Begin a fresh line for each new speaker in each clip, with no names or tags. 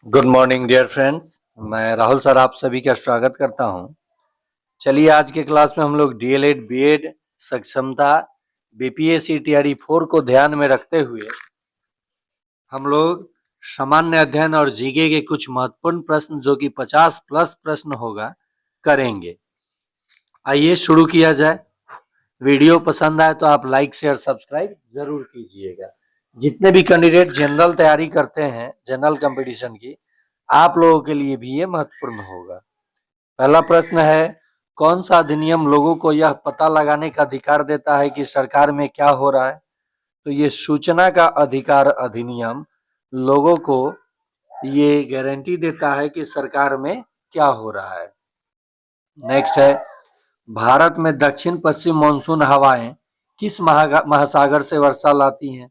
Good morning dear friends. मैं Rahul sir आप सभी का स्वागत करता हूं। चलिए आज के क्लास में हम लोग डीएलएड बीएड सक्षमता बीपीएससी टीआरई 4 को ध्यान में रखते हुए हम लोग सामान्य अध्ययन और जीके के कुछ महत्वपूर्ण प्रश्न जो कि 50 प्लस प्रश्न होगा करेंगे। आइए शुरू किया जाए। वीडियो पसंद आए तो आप लाइक शेयर सब्सक्राइब जरूर कीजिएगा। जितने भी कैंडिडेट जनरल तैयारी करते हैं जनरल कंपटीशन की, आप लोगों के लिए भी ये महत्वपूर्ण होगा। पहला प्रश्न है, कौन सा अधिनियम लोगों को यह पता लगाने का अधिकार देता है कि सरकार में क्या हो रहा है? तो ये सूचना का अधिकार अधिनियम लोगों को ये गारंटी देता है कि सरकार में क्या हो रहा है। नेक्स्ट है, भारत में दक्षिण पश्चिम मानसून हवाएं किस महासागर से वर्षा लाती हैं?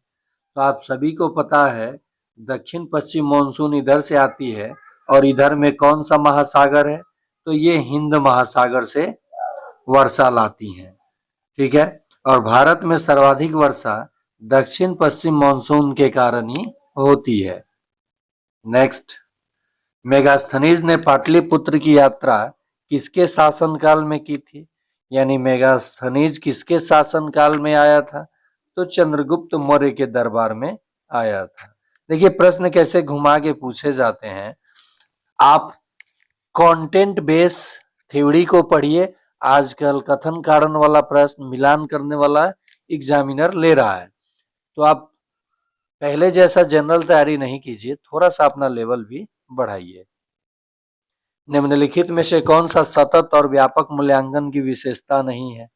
तो आप सभी को पता है दक्षिण पश्चिम मानसून इधर से आती है और इधर में कौन सा महासागर है? तो ये हिंद महासागर से वर्षा लाती हैं। ठीक है, और भारत में सर्वाधिक वर्षा दक्षिण पश्चिम मानसून के कारण ही होती है। नेक्स्ट, मेगास्थनीज ने पाटलिपुत्र की यात्रा किसके शासनकाल में की थी? यानी मेगास्थनीज किसके शासनकाल में आया था? तो चंद्रगुप्त मौर्य के दरबार में आया था। देखिए प्रश्न कैसे घुमा के पूछे जाते हैं। आप कंटेंट बेस थ्योरी को पढ़िए। आजकल कथन कारण वाला प्रश्न मिलान करने वाला एग्जामिनर ले रहा है, तो आप पहले जैसा जनरल तैयारी नहीं कीजिए, थोड़ा सा अपना लेवल भी बढ़ाइए। निम्नलिखित में से कौन सा सतत और व्यापक मूल्यांकन की विशेषता नहीं है?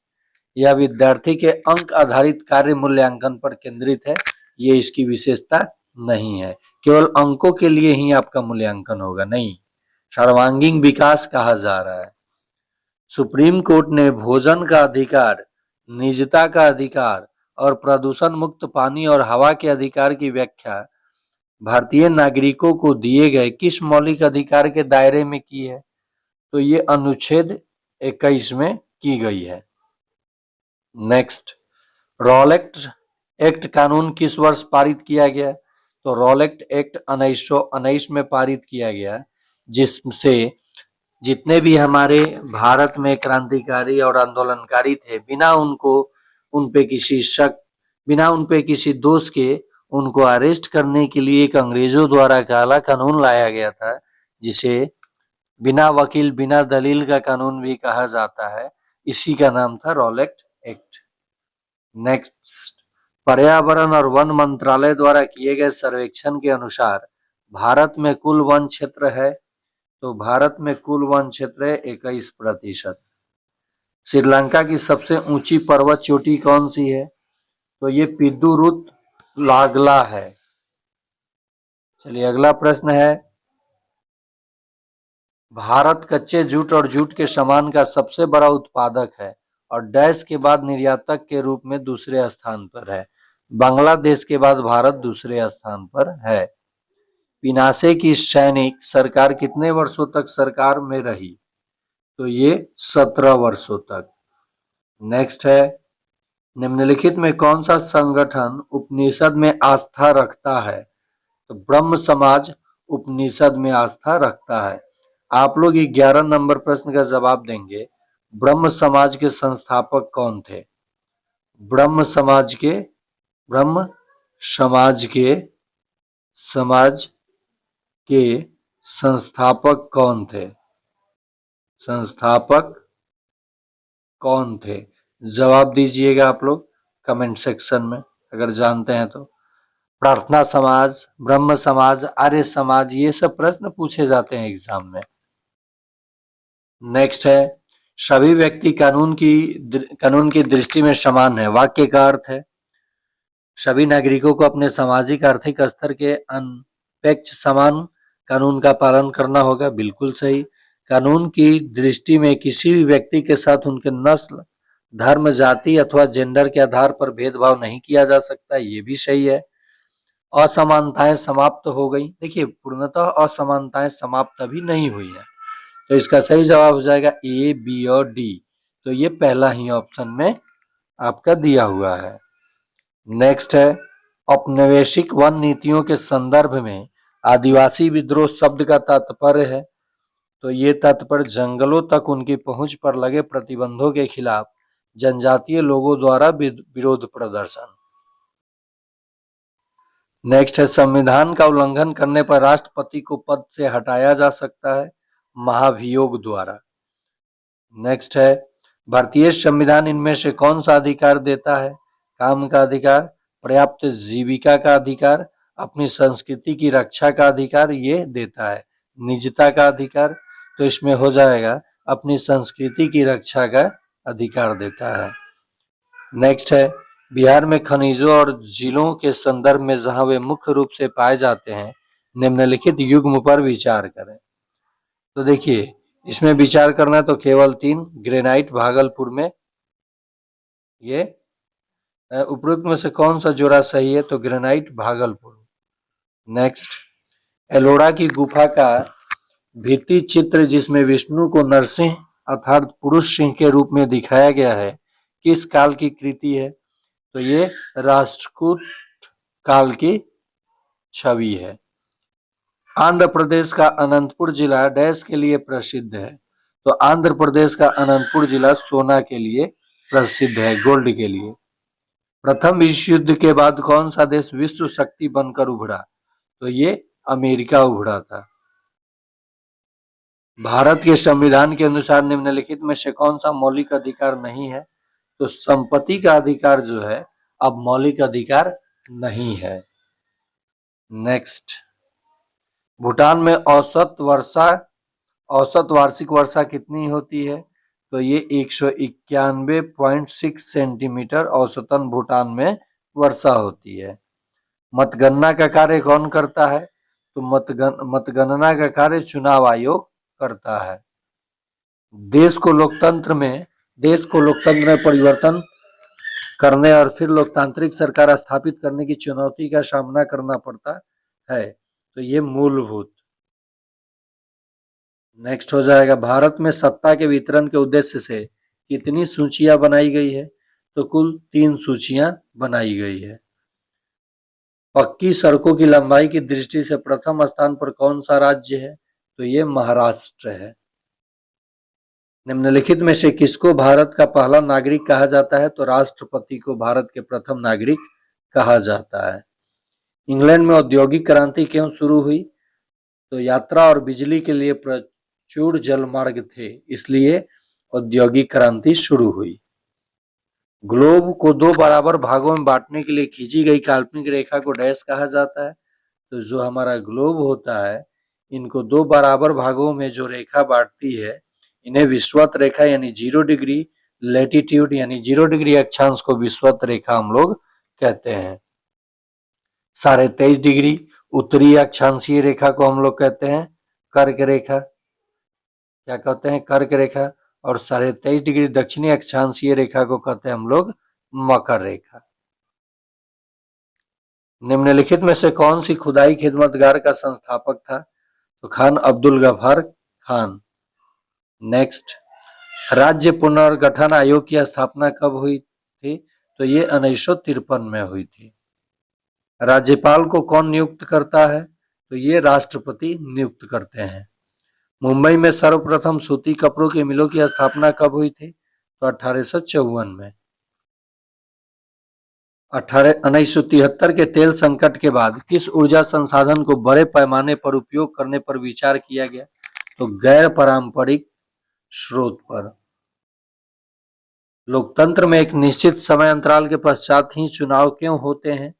यह विद्यार्थी के अंक आधारित कार्य मूल्यांकन पर केंद्रित है, ये इसकी विशेषता नहीं है। केवल अंकों के लिए ही आपका मूल्यांकन होगा, नहीं, सर्वांगीण विकास कहा जा रहा है। सुप्रीम कोर्ट ने भोजन का अधिकार, निजता का अधिकार और प्रदूषण मुक्त पानी और हवा के अधिकार की व्याख्या भारतीय नागरिकों को दिए गए किस मौलिक अधिकार के दायरे में की है? तो ये अनुच्छेद 21 में की गई है। नेक्स्ट, रॉलेट एक्ट कानून किस वर्ष पारित किया गया? तो रॉलेट एक्ट 1919 में पारित किया गया, जिससे जितने भी हमारे भारत में क्रांतिकारी और आंदोलनकारी थे, बिना उन पे किसी दोष के उनको अरेस्ट करने के लिए एक अंग्रेजों द्वारा काला कानून लाया गया था, जिसे बिना वकील बिना दलील का कानून भी कहा जाता है। इसी का नाम था रॉलेट एक्ट। नेक्स्ट, पर्यावरण और वन मंत्रालय द्वारा किए गए सर्वेक्षण के अनुसार भारत में कुल वन क्षेत्र है? तो भारत में कुल वन क्षेत्र है 21%। श्रीलंका की सबसे ऊंची पर्वत चोटी कौन सी है? तो ये पिदुरुत लागला है। चलिए अगला प्रश्न है, भारत कच्चे जूट और जूट के सामान का सबसे बड़ा उत्पादक है और डैश के बाद निर्यातक के रूप में दूसरे स्थान पर है। बांग्लादेश के बाद भारत दूसरे स्थान पर है। पिनासे की सैनिक सरकार कितने वर्षों तक सरकार में रही? तो ये 17 वर्षों तक। नेक्स्ट है, निम्नलिखित में कौन सा संगठन उपनिषद में आस्था रखता है? तो ब्रह्म समाज उपनिषद में आस्था रखता है। आप लोग 11 नंबर प्रश्न का जवाब देंगे। ब्रह्म समाज के संस्थापक कौन थे? ब्रह्म समाज के संस्थापक कौन थे? जवाब दीजिएगा आप लोग कमेंट सेक्शन में अगर जानते हैं तो। प्रार्थना समाज, ब्रह्म समाज, आर्य समाज, ये सब प्रश्न पूछे जाते हैं एग्जाम में। नेक्स्ट है, सभी व्यक्ति कानून की दृष्टि में समान है, वाक्य का अर्थ है सभी नागरिकों को अपने सामाजिक आर्थिक स्तर के अनपेक्ष समान कानून का पालन करना होगा। बिल्कुल सही। कानून की दृष्टि में किसी भी व्यक्ति के साथ उनके नस्ल, धर्म, जाति अथवा जेंडर के आधार पर भेदभाव नहीं किया जा सकता, ये भी सही है। असमानताएं समाप्त हो गई। देखिए पूर्णतः असमानताएं समाप्त अभी नहीं हुई है, तो इसका सही जवाब हो जाएगा ए, बी और डी। तो ये पहला ही ऑप्शन में आपका दिया हुआ है। नेक्स्ट है, औपनिवेशिक वन नीतियों के संदर्भ में आदिवासी विद्रोह शब्द का तात्पर्य है, तो ये तात्पर्य जंगलों तक उनकी पहुंच पर लगे प्रतिबंधों के खिलाफ जनजातीय लोगों द्वारा विरोध प्रदर्शन। नेक्स्ट है, संविधान का उल्लंघन करने पर राष्ट्रपति को पद से हटाया जा सकता है महाभियोग द्वारा। नेक्स्ट है, भारतीय संविधान इनमें से कौन सा अधिकार देता है? काम का अधिकार, पर्याप्त जीविका का अधिकार, अपनी संस्कृति की रक्षा का अधिकार ये देता है। निजता का अधिकार, तो इसमें हो जाएगा अपनी संस्कृति की रक्षा का अधिकार देता है। नेक्स्ट है, बिहार में खनिजों और जिलों के संदर्भ में जहां वे मुख्य रूप से पाए जाते हैं, निम्नलिखित युग्म पर विचार करें। तो देखिए, इसमें विचार करना तो केवल 3, ग्रेनाइट भागलपुर में, ये उपरोक्त में से कौन सा जोड़ा सही है? तो ग्रेनाइट भागलपुर। नेक्स्ट, एलोरा की गुफा का भित्ति चित्र जिसमें विष्णु को नरसिंह अर्थात पुरुष सिंह के रूप में दिखाया गया है, किस काल की कृति है? तो ये राष्ट्रकूट काल की छवि है। आंध्र प्रदेश का अनंतपुर जिला डैश के लिए प्रसिद्ध है? तो आंध्र प्रदेश का अनंतपुर जिला सोना के लिए प्रसिद्ध है, गोल्ड के लिए। प्रथम विश्व युद्ध के बाद कौन सा देश विश्व शक्ति बनकर उभरा? तो ये अमेरिका उभरा था। भारत के संविधान के अनुसार निम्नलिखित में से कौन सा मौलिक अधिकार नहीं है? तो संपत्ति का अधिकार जो है अब मौलिक अधिकार नहीं है। नेक्स्ट, भूटान में औसत वार्षिक वर्षा कितनी होती है? तो ये 191.6 सेंटीमीटर औसतन भूटान में वर्षा होती है। मतगणना का कार्य कौन करता है? तो मतगणना का कार्य चुनाव आयोग करता है। देश को लोकतंत्र में परिवर्तन करने और फिर लोकतांत्रिक सरकार स्थापित करने की चुनौती का सामना करना पड़ता है, तो ये मूलभूत। नेक्स्ट हो जाएगा, भारत में सत्ता के वितरण के उद्देश्य से कितनी सूचियां बनाई गई है? तो कुल 3 सूचियां बनाई गई है। पक्की सड़कों की लंबाई की दृष्टि से प्रथम स्थान पर कौन सा राज्य है? तो ये महाराष्ट्र है। निम्नलिखित में से किसको भारत का पहला नागरिक कहा जाता है? तो राष्ट्रपति को भारत के प्रथम नागरिक कहा जाता है। इंग्लैंड में औद्योगिक क्रांति क्यों शुरू हुई? तो यात्रा और बिजली के लिए प्रचुर जलमार्ग थे, इसलिए औद्योगिक क्रांति शुरू हुई। ग्लोब को 2 बराबर भागों में बांटने के लिए खींची गई काल्पनिक रेखा को डैश कहा जाता है? तो जो हमारा ग्लोब होता है, इनको 2 बराबर भागों में जो रेखा बांटती है, इन्हें विषुवत रेखा यानी 0 डिग्री, लैटिट्यूड यानी 0 डिग्री अक्षांश को विषुवत रेखा हम लोग कहते हैं। 23.5 डिग्री उत्तरी अक्षांशीय रेखा को हम लोग कहते हैं कर्क रेखा, क्या कहते हैं? कर्क रेखा। और 23.5 डिग्री दक्षिणी अक्षांशीय रेखा को कहते हैं हम लोग मकर रेखा। निम्नलिखित में से कौन सी खुदाई खिदमतगार का संस्थापक था? तो खान अब्दुल गफ्फार खान। नेक्स्ट, राज्य पुनर्गठन आयोग की स्थापना कब हुई थी? तो ये 1953 में हुई थी। राज्यपाल को कौन नियुक्त करता है? तो ये राष्ट्रपति नियुक्त करते हैं। मुंबई में सर्वप्रथम सूती कपड़ों की मिलों की स्थापना कब हुई थी? तो 1854 में। 1973 के तेल संकट के बाद किस ऊर्जा संसाधन को बड़े पैमाने पर उपयोग करने पर विचार किया गया? तो गैर पारंपरिक स्रोत पर। लोकतंत्र में एक निश्चित समय अंतराल के पश्चात ही चुनाव क्यों होते हैं?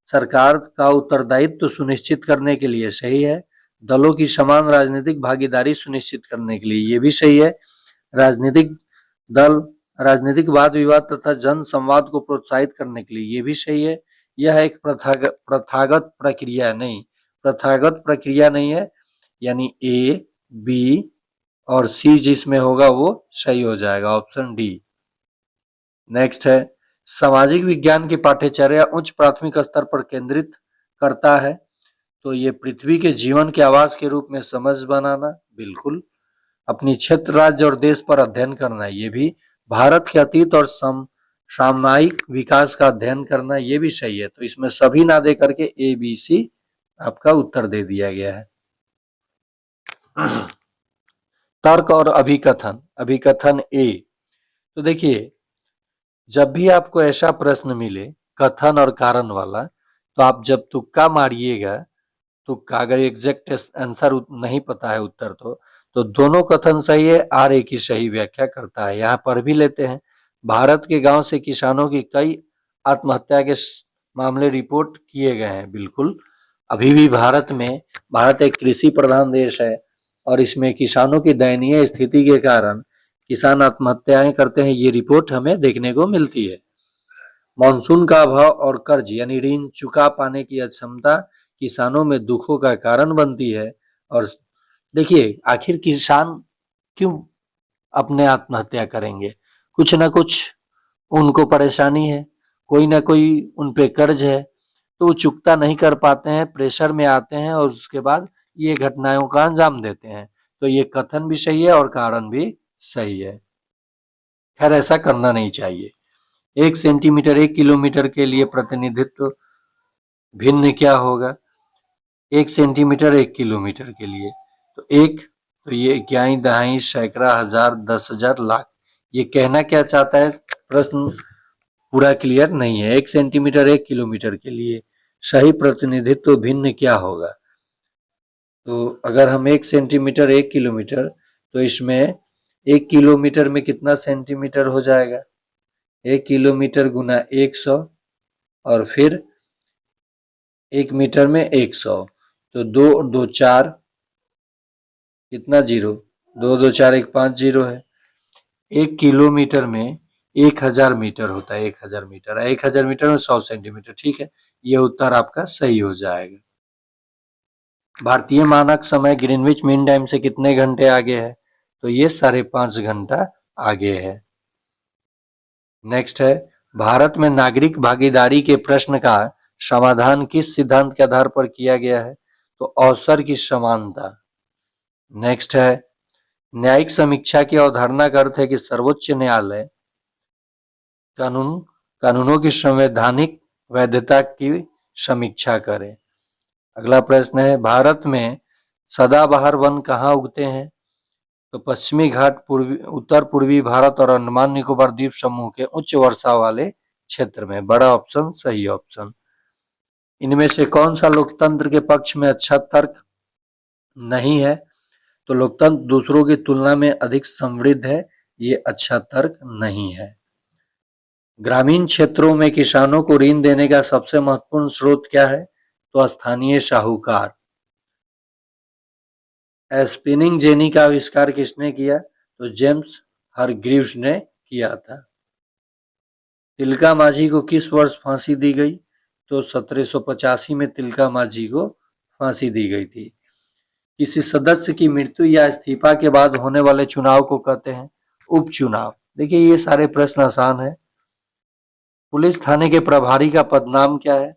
सरकार का उत्तरदायित्व सुनिश्चित करने के लिए, सही है। दलों की समान राजनीतिक भागीदारी सुनिश्चित करने के लिए, ये भी सही है। राजनीतिक दल राजनीतिक वाद विवाद तथा जन संवाद को प्रोत्साहित करने के लिए, ये भी सही है। यह एक प्रथागत प्रक्रिया नहीं है, यानी ए, बी और सी जिसमें होगा वो सही हो जाएगा, ऑप्शन डी। नेक्स्ट है, सामाजिक विज्ञान की पाठ्यचर्या उच्च प्राथमिक स्तर पर केंद्रित करता है? तो ये पृथ्वी के जीवन के आवास के रूप में समझ बनाना, बिल्कुल। अपनी क्षेत्र, राज्य और देश पर अध्ययन करना, ये भी। भारत के अतीत और सामयिक विकास का अध्ययन करना, ये भी सही है। तो इसमें सभी ना दे करके ए, बी, सी आपका उत्तर दे दिया गया है। तर्क और अभिकथन। अभिकथन ए, तो देखिए जब भी आपको ऐसा प्रश्न मिले कथन और कारण वाला, तो आप जब तुक्का मारिएगा, तुक्का, अगर एग्जैक्ट आंसर नहीं पता है उत्तर, तो दोनों कथन सही है, आर ए की सही व्याख्या करता है। यहाँ पर भी लेते हैं, भारत के गांव से किसानों की कई आत्महत्या के मामले रिपोर्ट किए गए हैं। बिल्कुल, अभी भी भारत एक कृषि प्रधान देश है और इसमें किसानों की दयनीय स्थिति के कारण किसान आत्महत्याएं करते हैं, ये रिपोर्ट हमें देखने को मिलती है। मानसून का अभाव और कर्ज यानी ऋण चुका पाने की अक्षमता किसानों में दुखों का कारण बनती है। और देखिए आखिर किसान क्यों अपने आत्महत्या करेंगे? कुछ ना कुछ उनको परेशानी है, कोई ना कोई उन पे कर्ज है, तो वो चुकता नहीं कर पाते हैं, प्रेशर में आते हैं और उसके बाद ये घटनाओं का अंजाम देते हैं। तो ये कथन भी सही है और कारण भी सही है। खैर ऐसा करना नहीं चाहिए। 1 सेंटीमीटर 1 किलोमीटर के लिए प्रतिनिधित्व भिन्न क्या होगा? 1 सेंटीमीटर 1 किलोमीटर के लिए, तो एक, तो ये इकाई, दहाई, सैकड़ा, हजार, 10,000, लाख। ये कहना क्या चाहता है? प्रश्न पूरा क्लियर नहीं है। 1 सेंटीमीटर 1 किलोमीटर के लिए सही प्रतिनिधित्व भिन्न क्या होगा? तो अगर हम 1 सेंटीमीटर 1 किलोमीटर, तो इसमें 1 किलोमीटर में कितना सेंटीमीटर हो जाएगा? 1 किलोमीटर गुना 100 और फिर 1 मीटर में 100, तो 2 और 2 4, कितना जीरो? 2 2 4 1 5 जीरो है। 1 किलोमीटर में 1000 मीटर होता है। 1000 मीटर, 1000 मीटर में 100 सेंटीमीटर। ठीक है, यह उत्तर आपका सही हो जाएगा। भारतीय मानक समय ग्रीनविच मीन टाइम से कितने घंटे आगे है? तो ये 5.5 घंटा आगे है। नेक्स्ट है, भारत में नागरिक भागीदारी के प्रश्न का समाधान किस सिद्धांत के आधार पर किया गया है? तो अवसर की समानता। नेक्स्ट है, न्यायिक समीक्षा की अवधारणा का अर्थ है कि सर्वोच्च न्यायालय कानूनों की संवैधानिक वैधता की समीक्षा करे। अगला प्रश्न है, भारत में सदाबहार वन कहाँ उगते हैं? तो पश्चिमी घाट, उत्तर पूर्वी भारत और अंडमान निकोबार द्वीप समूह के उच्च वर्षा वाले क्षेत्र में। बड़ा ऑप्शन सही ऑप्शन। इनमें से कौन सा लोकतंत्र के पक्ष में अच्छा तर्क नहीं है? तो लोकतंत्र दूसरों की तुलना में अधिक समृद्ध है, ये अच्छा तर्क नहीं है। ग्रामीण क्षेत्रों में किसानों को ऋण देने का सबसे महत्वपूर्ण स्रोत क्या है? तो स्थानीय साहूकार। स्पिनिंग जेनी का आविष्कार किसने किया? तो जेम्स हरग्रीव्स ने किया था। तिलका माझी को किस वर्ष फांसी दी गई? तो 1785 में तिलका माझी को फांसी दी गई थी। किसी सदस्य की मृत्यु या इस्तीफा के बाद होने वाले चुनाव को कहते हैं उपचुनाव। देखिए ये सारे प्रश्न आसान है। पुलिस थाने के प्रभारी का पदनाम क्या है?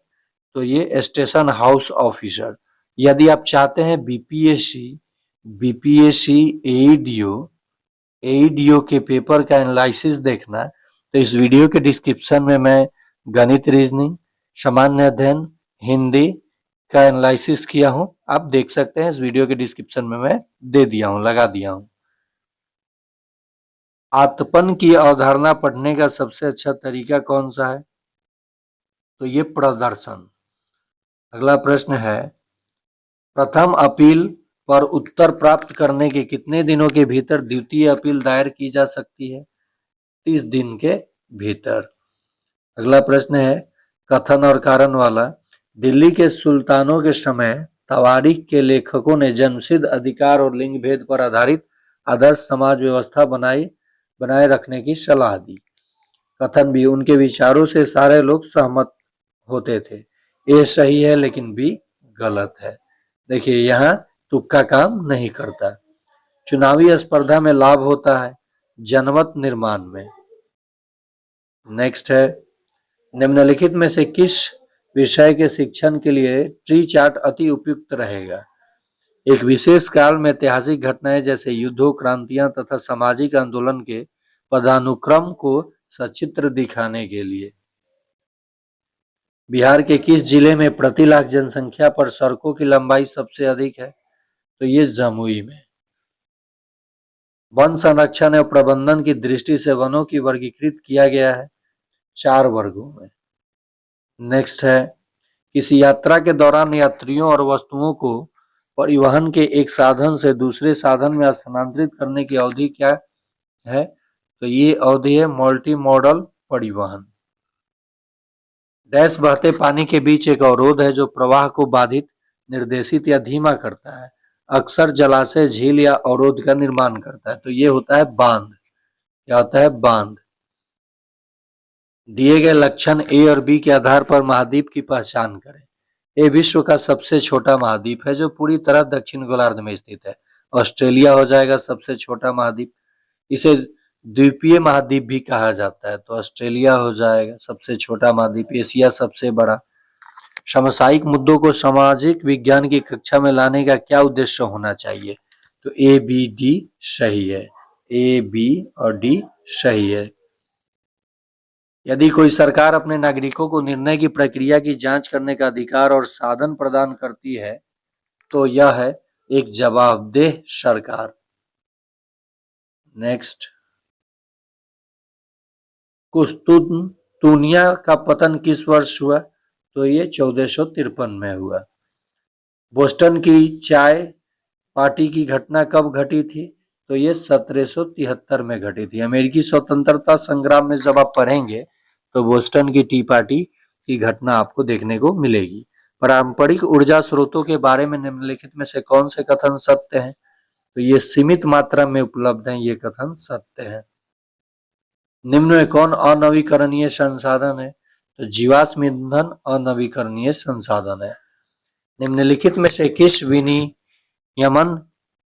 तो ये स्टेशन हाउस ऑफिसर। यदि आप चाहते हैं बीपीएससी एईडीओ के पेपर का एनालिसिस देखना, तो इस वीडियो के डिस्क्रिप्शन में मैं गणित, रीजनिंग, सामान्य अध्ययन, हिंदी का एनालिसिस किया हूं, आप देख सकते हैं। इस वीडियो के डिस्क्रिप्शन में मैं दे दिया हूं, लगा दिया हूं। आत्मन की अवधारणा पढ़ने का सबसे अच्छा तरीका कौन सा है? तो ये प्रदर्शन। अगला प्रश्न है, प्रथम अपील पर उत्तर प्राप्त करने के कितने दिनों के भीतर द्वितीय अपील दायर की जा सकती है? 30 दिन के भीतर। अगला प्रश्न है, कथन और कारण वाला। दिल्ली के सुल्तानों के समय तवारीख के लेखकों ने जन्मसिद्ध अधिकार और लिंग भेद पर आधारित आदर्श समाज व्यवस्था बनाए रखने की सलाह दी। कथन भी, उनके विचारों से सारे लोग सहमत होते थे। ये सही है लेकिन बी गलत है। देखिए यहाँ तुक्का काम नहीं करता। चुनावी स्पर्धा में लाभ होता है जनमत निर्माण में। नेक्स्ट है, निम्नलिखित में से किस विषय के शिक्षण के लिए ट्री चार्ट अति उपयुक्त रहेगा? एक विशेष काल में ऐतिहासिक घटनाएं जैसे युद्धों, क्रांतियां तथा सामाजिक आंदोलन के पदानुक्रम को सचित्र दिखाने के लिए। बिहार के किस जिले में प्रति लाख जनसंख्या पर सड़कों की लंबाई सबसे अधिक है? तो ये जमुई में। वन संरक्षण एवं प्रबंधन की दृष्टि से वनों की वर्गीकृत किया गया है 4 वर्गों में। नेक्स्ट है, किसी यात्रा के दौरान यात्रियों और वस्तुओं को परिवहन के एक साधन से दूसरे साधन में स्थानांतरित करने की अवधि क्या है? तो ये अवधि है मल्टी मॉडल परिवहन। डैश बहते पानी के बीच एक अवरोध है जो प्रवाह को बाधित, निर्देशित या धीमा करता है। अक्सर जलाशय, झील या अवरोध का निर्माण करता है। तो ये होता है बांध। क्या होता है? बांध। दिए गए लक्षण ए और बी के आधार पर महाद्वीप की पहचान करें। ये विश्व का सबसे छोटा महाद्वीप है जो पूरी तरह दक्षिण गोलार्ध में स्थित है। ऑस्ट्रेलिया हो जाएगा सबसे छोटा महाद्वीप। इसे द्वीपीय महाद्वीप भी कहा जाता है। तो ऑस्ट्रेलिया हो जाएगा सबसे छोटा महाद्वीप। एशिया सबसे बड़ा। समसामयिक मुद्दों को सामाजिक विज्ञान की कक्षा में लाने का क्या उद्देश्य होना चाहिए? तो ए बी डी सही है। ए बी और डी सही है। यदि कोई सरकार अपने नागरिकों को निर्णय की प्रक्रिया की जांच करने का अधिकार और साधन प्रदान करती है तो यह है एक जवाबदेह सरकार। नेक्स्ट, कुस्तुनतुनिया का पतन किस वर्ष हुआ? तो ये 1453 में हुआ। बोस्टन की चाय पार्टी की घटना कब घटी थी? तो ये 1773 में घटी थी। अमेरिकी स्वतंत्रता संग्राम में जब आप पढ़ेंगे तो बोस्टन की टी पार्टी की घटना आपको देखने को मिलेगी। पारंपरिक ऊर्जा स्रोतों के बारे में निम्नलिखित में से कौन से कथन सत्य हैं? तो ये सीमित मात्रा में उपलब्ध हैं, ये कथन सत्य है। निम्न में कौन अनवीकरणीय संसाधन है? तो जीवाश्म ईंधन अनवीकरणीय संसाधन है। निम्नलिखित में से किस विनियमन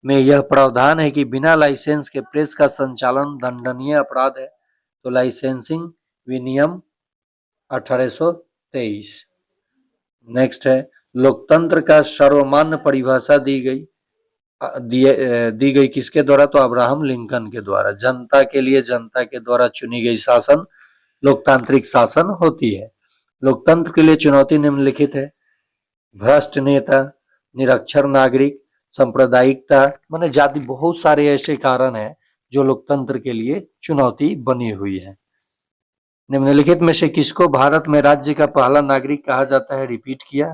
में यह प्रावधान है कि बिना लाइसेंस के प्रेस का संचालन दंडनीय अपराध है? तो लाइसेंसिंग विनियम 1823। नेक्स्ट है, लोकतंत्र का सर्वमान्य परिभाषा दी गई किसके द्वारा? तो अब्राहम लिंकन के द्वारा। जनता के लिए जनता के द्वारा चुनी गई शासन लोकतांत्रिक शासन होती है। लोकतंत्र के लिए चुनौती निम्नलिखित है: भ्रष्ट नेता, निरक्षर नागरिक, सांप्रदायिकता, माने जाति। बहुत सारे ऐसे कारण हैं जो लोकतंत्र के लिए चुनौती बनी हुई है। निम्नलिखित में से किसको भारत में राज्य का पहला नागरिक कहा जाता है? रिपीट किया।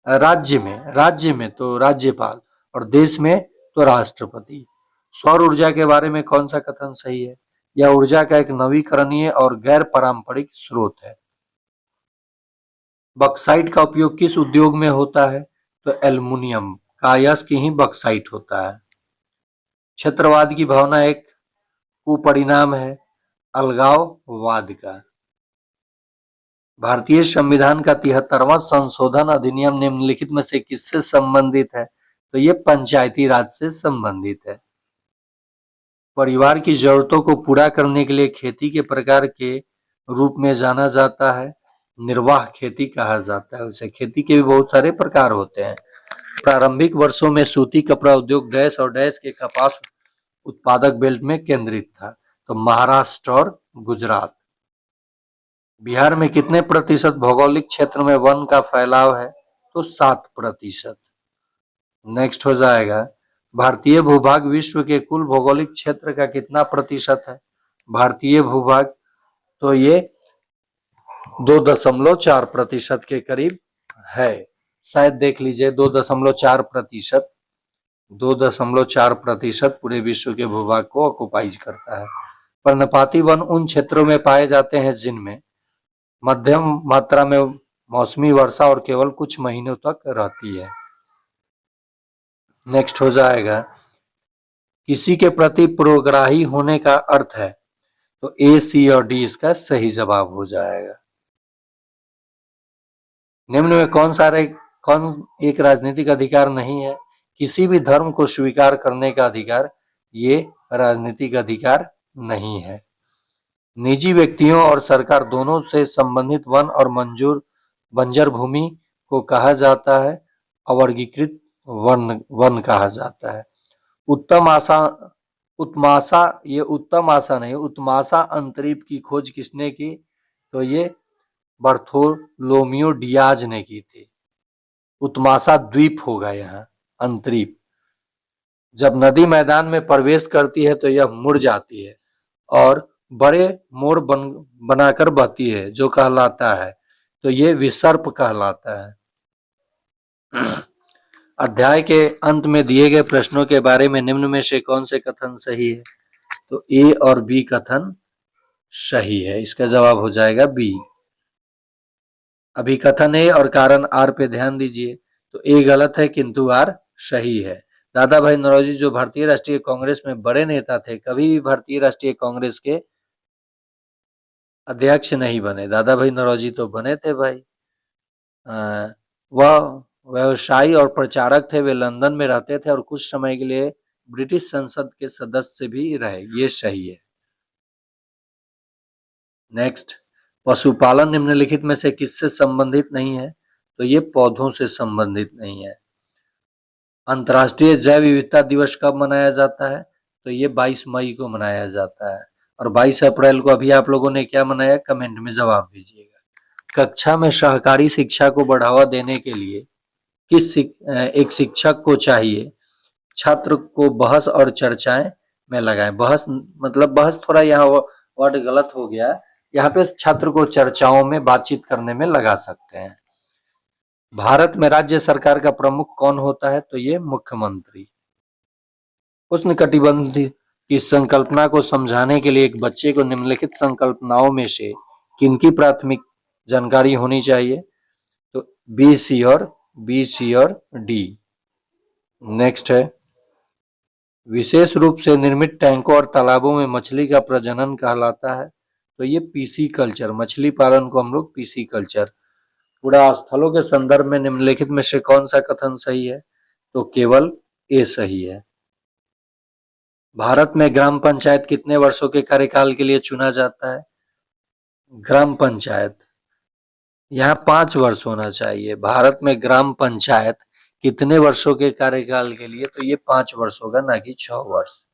राज्य में तो राज्यपाल और देश में तो राष्ट्रपति। सौर ऊर्जा के बारे में कौन सा कथन सही है? यह ऊर्जा का एक नवीकरणीय और गैर पारंपरिक स्रोत है। बक्साइट का उपयोग किस उद्योग में होता है? तो एल्युमिनियम का अयस्क ही बक्साइट होता है। क्षेत्रवाद की भावना एक कुपरिणाम है अलगाववाद का। भारतीय संविधान का 73वां संशोधन अधिनियम निम्नलिखित में से किससे संबंधित है? तो ये पंचायती राज से संबंधित है। परिवार की जरूरतों को पूरा करने के लिए खेती के प्रकार के रूप में जाना जाता है निर्वाह खेती कहा जाता है उसे। खेती के भी बहुत सारे प्रकार होते हैं। प्रारंभिक वर्षों में सूती कपड़ा उद्योग डैश और डैश के कपास उत्पादक बेल्ट में केंद्रित था। तो महाराष्ट्र और गुजरात। बिहार में कितने प्रतिशत भौगोलिक क्षेत्र में वन का फैलाव है? तो 7%। नेक्स्ट हो जाएगा, भारतीय भूभाग विश्व के कुल भौगोलिक क्षेत्र का कितना प्रतिशत है? भारतीय भूभाग तो ये 2.4% के करीब है। शायद देख लीजिए 2.4%। 2.4% पूरे विश्व के भूभाग को ऑक्युपाइज करता है। पर्णपाती वन उन क्षेत्रों में पाए जाते हैं जिनमें मध्यम मात्रा में मौसमी वर्षा और केवल कुछ महीनों तक रहती है। नेक्स्ट हो जाएगा, किसी के प्रति पूर्वग्राही होने का अर्थ है? तो ए, सी और डी इसका सही जवाब हो जाएगा। निम्न में कौन एक राजनीतिक अधिकार नहीं है? किसी भी धर्म को स्वीकार करने का अधिकार ये राजनीतिक अधिकार नहीं है। निजी व्यक्तियों और सरकार दोनों से संबंधित वन और बंजर भूमि को कहा जाता है अवर्गीकृत वन कहा जाता है। उत्तम आशा अंतरीप की खोज किसने की? तो ये बर्थोलोमियो डियाज ने की थी। उत्माशा द्वीप होगा यहाँ, अंतरीप। जब नदी मैदान में प्रवेश करती है तो यह मुड़ जाती है और बड़े मोड़ बनाकर बहती है, जो कहलाता है, तो ये विसर्प कहलाता है। अध्याय के अंत में दिए गए प्रश्नों के बारे में निम्न में से कौन से कथन सही है? तो ए और बी कथन सही है, इसका जवाब हो जाएगा बी। अभी कथन ए और कारण आर पे ध्यान दीजिए। तो ए गलत है किंतु आर सही है। दादा भाई नौरोजी जो भारतीय राष्ट्रीय कांग्रेस में बड़े नेता थे, कभी भी भारतीय राष्ट्रीय कांग्रेस के अध्यक्ष नहीं बने। दादा भाई नौरोजी तो बने थे भाई। वह व्यवसायी और प्रचारक थे, वे लंदन में रहते थे और कुछ समय के लिए ब्रिटिश संसद के सदस्य भी रहे, ये सही है। नेक्स्ट, पशुपालन निम्नलिखित में से किससे संबंधित नहीं है? तो ये पौधों से संबंधित नहीं है। अंतर्राष्ट्रीय जैव विविधता दिवस कब मनाया जाता है? तो ये 22 मई को मनाया जाता है। और 22 अप्रैल को अभी आप लोगों ने क्या मनाया, कमेंट में जवाब दीजिएगा। कक्षा में सहकारी शिक्षा को बढ़ावा देने के लिए एक शिक्षक को चाहिए छात्र को बहस और चर्चाएं में लगाएं। बहस मतलब बहस थोड़ा यहाँ वर्ड गलत हो गया, यहाँ पे छात्र को चर्चाओं में बातचीत करने में लगा सकते हैं। भारत में राज्य सरकार का प्रमुख कौन होता है? तो ये मुख्यमंत्री। उष्णकटिबंधीय की संकल्पना को समझाने के लिए एक बच्चे को निम्नलिखित संकल्पनाओं में से किनकी प्राथमिक जानकारी होनी चाहिए? तो बी, सी और डी। नेक्स्ट है, विशेष रूप से निर्मित टैंकों और तालाबों में मछली का प्रजनन कहलाता है। तो ये पीसी कल्चर, मछली पालन को हम लोग पीसी कल्चर। कूड़ा स्थलों के संदर्भ में निम्नलिखित में से कौन सा कथन सही है? तो केवल ए सही है। भारत में ग्राम पंचायत कितने वर्षों के कार्यकाल के लिए चुना जाता है? ग्राम पंचायत यहाँ 5 वर्ष होना चाहिए। भारत में ग्राम पंचायत कितने वर्षों के कार्यकाल के लिए? तो ये 5 वर्ष होगा, ना कि 6 वर्ष।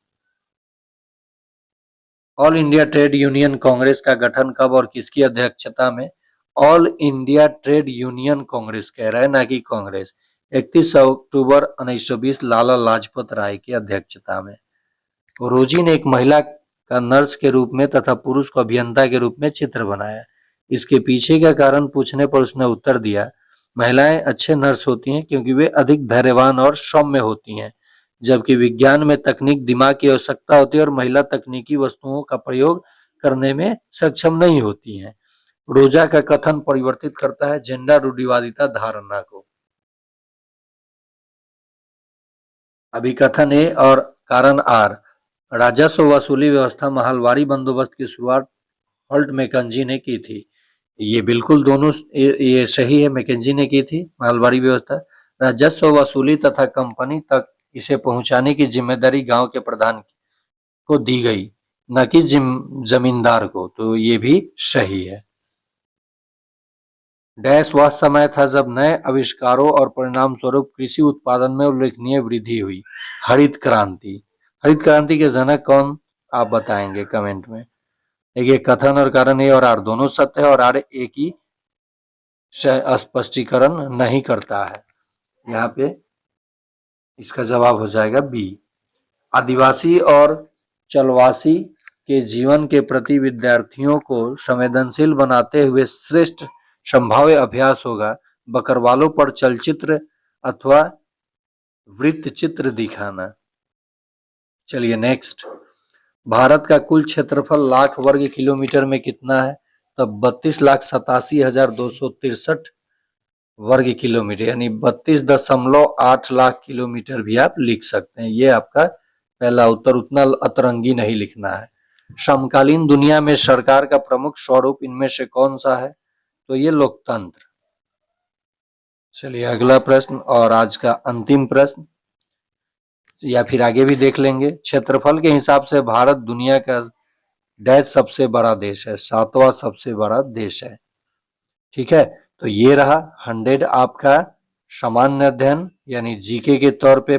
All India trade union Congress का गठन कब और किसकी अध्यक्षता में? All India trade union Congress कह रहा है, ना कि कांग्रेस। 31 अक्टूबर 1920 लाला लाजपत राय की अध्यक्षता में। रोजी ने एक महिला का नर्स के रूप में तथा पुरुष को अभियंता के रूप में चित्र बनाया। इसके पीछे का कारण पूछने पर उसने उत्तर दिया, महिलाएं अच्छे नर्स होती हैं क्योंकि वे अधिक धैर्यवान और सौम्य होती हैं, जबकि विज्ञान में तकनीक दिमाग की आवश्यकता होती है और महिला तकनीकी वस्तुओं का प्रयोग करने में सक्षम नहीं होती हैं। रोजा का कथन परिवर्तित करता है जेंडर रूढ़िवादिता धारणा को। अभी कथन ए और कारण आर। राजस्व वसूली व्यवस्था महलवारी बंदोबस्त की शुरुआत हॉल्ट मैकेंजी ने की थी। ये बिल्कुल दोनों ये सही है, मैकेंजी ने की थी महलवारी व्यवस्था। राजस्व वसूली तथा कंपनी तक इसे पहुंचाने की जिम्मेदारी गांव के प्रधान को दी गई, न कि जमींदार को। तो ये भी सही है। डैश वह समय था जब नए आविष्कारों और परिणाम स्वरूप कृषि उत्पादन में उल्लेखनीय वृद्धि हुई। हरित क्रांति। हरित क्रांति के जनक कौन, आप बताएंगे कमेंट में। देखिए कथन और कारण ए और आर दोनों सत्य है और आर ए की स्पष्टीकरण नहीं करता है। यहाँ पे इसका जवाब हो जाएगा बी। आदिवासी और चलवासी के जीवन के प्रति विद्यार्थियों को संवेदनशील बनाते हुए श्रेष्ठ संभाव्य अभ्यास होगा बकरवालों पर चलचित्र अथवा वृत्तचित्र दिखाना। चलिए नेक्स्ट, भारत का कुल क्षेत्रफल लाख वर्ग किलोमीटर में कितना है? तब 32,87,263 वर्ग किलोमीटर, यानी 32.8 लाख किलोमीटर भी आप लिख सकते हैं। ये आपका पहला उत्तर, उतना अतरंगी नहीं लिखना है। समकालीन दुनिया में सरकार का प्रमुख स्वरूप इनमें से कौन सा है? तो ये लोकतंत्र। चलिए अगला प्रश्न और आज का अंतिम प्रश्न, या फिर आगे भी देख लेंगे। क्षेत्रफल के हिसाब से भारत दुनिया का डैश सबसे बड़ा देश है, 7वां सबसे बड़ा देश है। ठीक है, तो ये रहा 100 आपका सामान्य अध्ययन यानी जीके के तौर पे